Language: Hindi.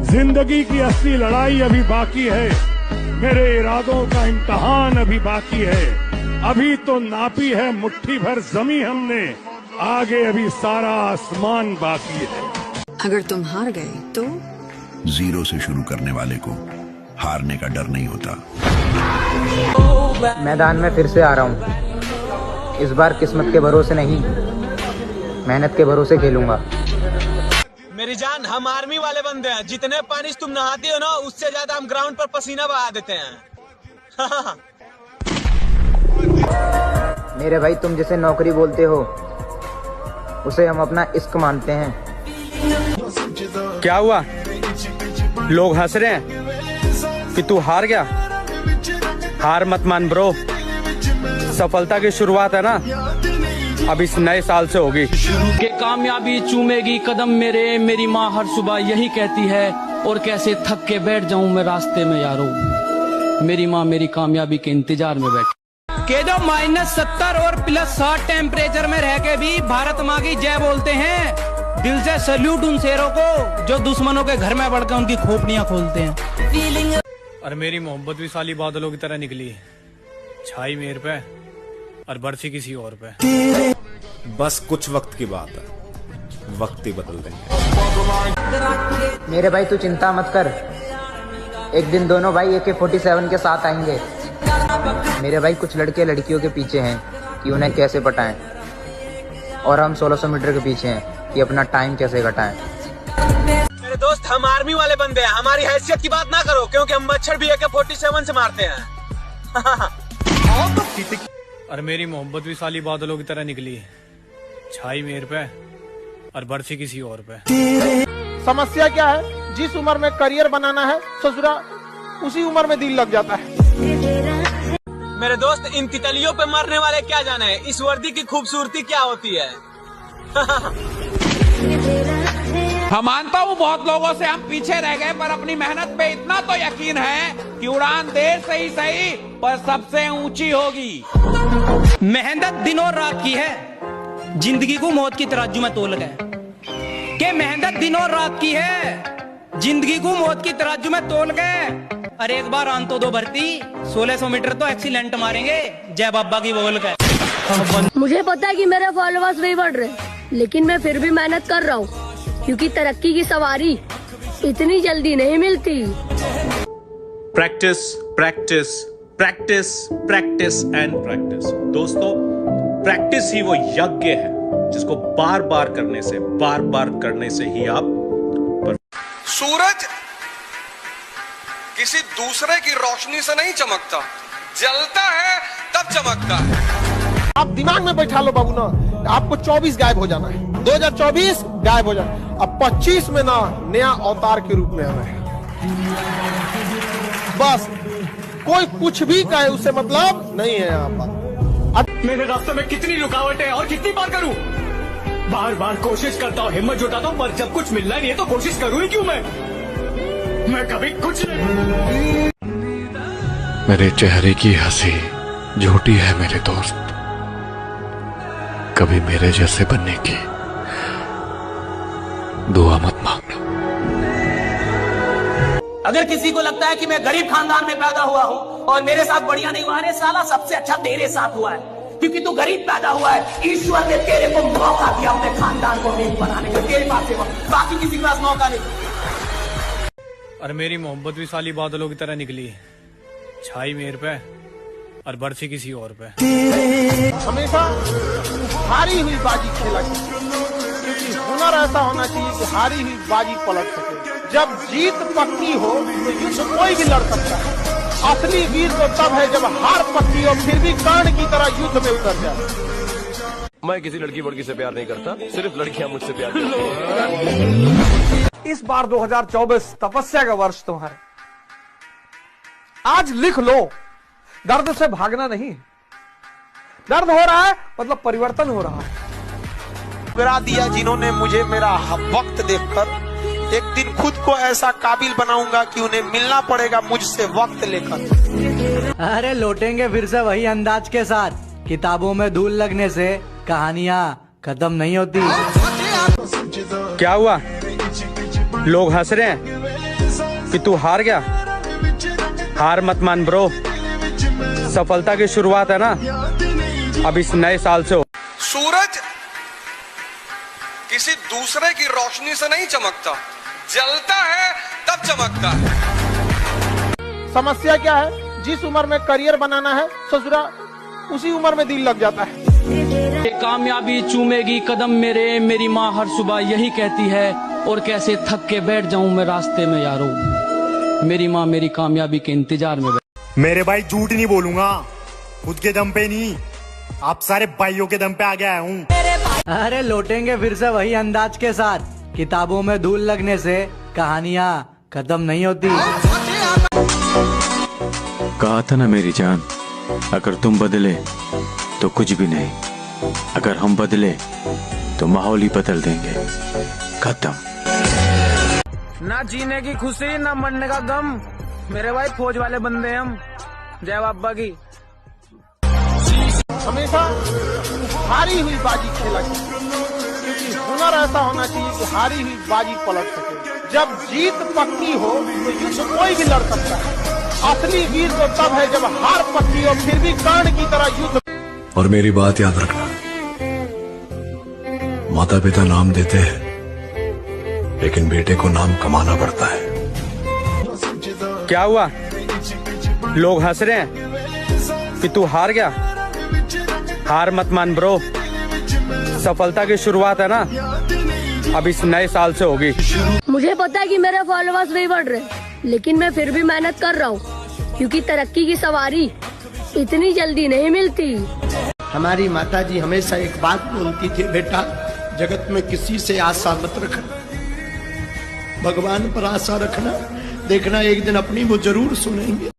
जिंदगी की असली लड़ाई अभी बाकी है, मेरे इरादों का इम्तहान अभी बाकी है। अभी तो नापी है मुट्ठी भर जमी हमने, आगे अभी सारा आसमान बाकी है। अगर तुम हार गए तो? जीरो से शुरू करने वाले को हारने का डर नहीं होता। मैदान में फिर से आ रहा हूँ, इस बार किस्मत के भरोसे नहीं, मेहनत के भरोसे खेलूंगा। मेरी जान, हम आर्मी वाले बंदे हैं, जितने पानी तुम नहाते हो ना, उससे ज्यादा हम ग्राउंड पर पसीना बहा देते हैं। मेरे भाई, तुम जिसे नौकरी बोलते हो उसे हम अपना इश्क मानते हैं। क्या हुआ? लोग हंस रहे हैं कि तू हार गया। हार मत मान ब्रो, सफलता की शुरुआत है ना, अब इस नए साल से होगी। कि कामयाबी चूमेगी कदम मेरे, मेरी माँ हर सुबह यही कहती है, और कैसे थक के बैठ जाऊं मैं रास्ते में यारो, मेरी माँ मेरी कामयाबी के इंतजार में बैठी। के जो -70 और +60 टेम्परेचर में रह के भी भारत माँ की जय बोलते हैं। दिल से सल्यूट उन शेरों को जो दुश्मनों के घर में बढ़कर उनकी खोपड़ियाँ खोलते हैं। और मेरी मोहब्बत भी साली बादलों की तरह निकली, छाई मेरे पे और बरसी किसी और पे। बस कुछ वक्त की बात है, वक्त ही बदल देंगे। मेरे भाई तू चिंता मत कर, एक दिन दोनों भाई AK-47 के साथ आएंगे। मेरे भाई कुछ लड़के लड़कियों के पीछे हैं कि उन्हें कैसे पटाएं, और हम 1600 मीटर के पीछे हैं कि अपना टाइम कैसे घटाएं। मेरे दोस्त, हम आर्मी वाले बंदे हैं, हमारी हैसियत की बात ना करो, क्योंकि हम मच्छर भी AK-47 से मारते हैं। और मेरी मोहब्बत भी साली बादलों की तरह निकली, छाई मेरे पे और बरसी किसी और पे। समस्या क्या है? जिस उम्र में करियर बनाना है ससुरा, उसी उम्र में दिल लग जाता है। मेरे दोस्त, इन तितलियों पे मरने वाले क्या जाने इस वर्दी की खूबसूरती क्या होती है। हम मानता हूँ बहुत लोगों से हम पीछे रह गए, पर अपनी मेहनत पे इतना तो यकीन है कि उड़ान देर से ही सही पर सबसे ऊंची होगी। मेहनत दिन और रात की है, जिंदगी को मौत की तराजू में तोल गए। के मेहनत दिन और रात की है, जिंदगी को मौत की तराजू में तोल गए। अरे एक बार आन तो दो भर्ती, 1600 मीटर तो एक्सीलेंट मारेंगे, जय बाबा की बोल गए। मुझे पता है कि मेरे फॉलोअर्स नहीं बढ़ रहे, लेकिन मैं फिर भी मेहनत कर रहा हूँ, क्योंकि तरक्की की सवारी इतनी जल्दी नहीं मिलती। Practice practice practice practice and practice. दोस्तों, प्रैक्टिस ही वो यज्ञ है जिसको बार बार करने से ही आप सूरज किसी दूसरे की रोशनी से नहीं चमकता, जलता है तब चमकता है। आप दिमाग में बैठा लो बाबू ना, आपको 24 गायब हो जाना है, 2024 गायब हो जाना, अब 25 में ना नया अवतार के रूप में आना है। बस कोई कुछ भी कहे उससे मतलब नहीं है यहाँ पर। मेरे रास्ते में कितनी रुकावटें और कितनी बार करूं? बार बार कोशिश करता हूँ, हिम्मत जुटाता हूँ, पर जब कुछ मिलना नहीं है तो कोशिश करूँ ही क्यों? मैं कभी कुछ नहीं। मेरे चेहरे की हंसी झूठी है मेरे दोस्त, कभी मेरे जैसे बनने की दुआ मत मांगना। अगर किसी को लगता है कि मैं गरीब खानदान में पैदा हुआ हूँ और मेरे साथ बढ़िया नहीं हुआ, अरे साला सबसे अच्छा तेरे साथ हुआ है, क्योंकि तू गरीब पैदा हुआ है। ईश्वर ने तेरे को मौका दिया अपने खानदान को अमीर बनाने का, तेरे पास है, बाकी किसी के पास मौका नहीं। और मेरी मोहब्बत भी साली बादलों की तरह निकली, छाई मेरे पे और बरसी किसी और पे। हमेशा हारी हुई बाजी खेला चाहिए, क्योंकि हुनर ऐसा होना चाहिए कि हारी हुई बाजी पलट सके। जब जीत पक्की हो तो युद्ध कोई भी लड़ सकता है। असली वीर तो तब है जब हार पक्की हो फिर भी कर्ण की तरह युद्ध में उतर जाए। मैं किसी लड़की वड़की से प्यार नहीं करता, सिर्फ लड़कियां मुझसे प्यार करती हैं। इस बार 2024 तपस्या का वर्ष तुम्हारा। आज लिख लो, दर्द से भागना नहीं, दर्द हो रहा है मतलब परिवर्तन हो रहा है। गिरा दिया जिन्होंने मुझे मेरा वक्त देखकर, एक दिन खुद को ऐसा काबिल बनाऊंगा कि उन्हें मिलना पड़ेगा मुझसे वक्त लेकर। अरे लौटेंगे फिर से वही अंदाज के साथ, किताबों में धूल लगने से कहानियां खत्म नहीं होती। क्या हुआ? लोग हंस रहे हैं कि तू हार गया? हार मत मान ब्रो, सफलता की शुरुआत है ना अब इस नए साल से हो। सूरज किसी दूसरे की रोशनी से नहीं चमकता, जलता है तब चमकता है। समस्या क्या है? जिस उम्र में करियर बनाना है ससुरा उसी उम्र में दिल लग जाता है। कामयाबी चूमेगी कदम मेरे, मेरी माँ हर सुबह यही कहती है, और कैसे थक के बैठ जाऊं मैं रास्ते में यारो, मेरी माँ मेरी कामयाबी के इंतजार में। मेरे भाई झूठ नहीं बोलूंगा, खुद के दम पे नहीं, आप सारे भाइयों के दम पे आ गया हूँ। अरे लौटेंगे फिर से वही अंदाज के साथ, किताबों में धूल लगने से कहानियाँ खत्म नहीं होती। कहा था ना मेरी जान, अगर तुम बदले तो कुछ भी नहीं, अगर हम बदले तो माहौल ही बदल देंगे। खत्म। ना जीने की खुशी ना मरने का गम, मेरे भाई फौज वाले बंदे हैं हम। जय बाबा की। हमेशा हारी हुई बाजी खेला जाए, क्योंकि हुनर ऐसा होना चाहिए कि हारी हुई बाजी पलट सके। जब जीत पक्की हो तो युद्ध कोई भी लड़ सकता है। असली वीर तो तब है जब हार पक्की हो फिर भी कर्ण की तरह युद्ध। और मेरी बात याद रखना, माता पिता नाम देते हैं लेकिन बेटे को नाम कमाना पड़ता है। क्या हुआ? लोग हंस रहे हैं कि तू हार गया? हार मत मान ब्रो, सफलता की शुरुआत है ना अब इस नए साल से होगी। मुझे पता है कि मेरे फॉलोअर्स नहीं बढ़ रहे, लेकिन मैं फिर भी मेहनत कर रहा हूँ, क्योंकि तरक्की की सवारी इतनी जल्दी नहीं मिलती। हमारी माताजी हमेशा एक बात बोलती थी, बेटा जगत में किसी से आशा मत रखना, भगवान पर आशा रखना, देखना एक दिन अपनी वो जरूर सुनेंगे।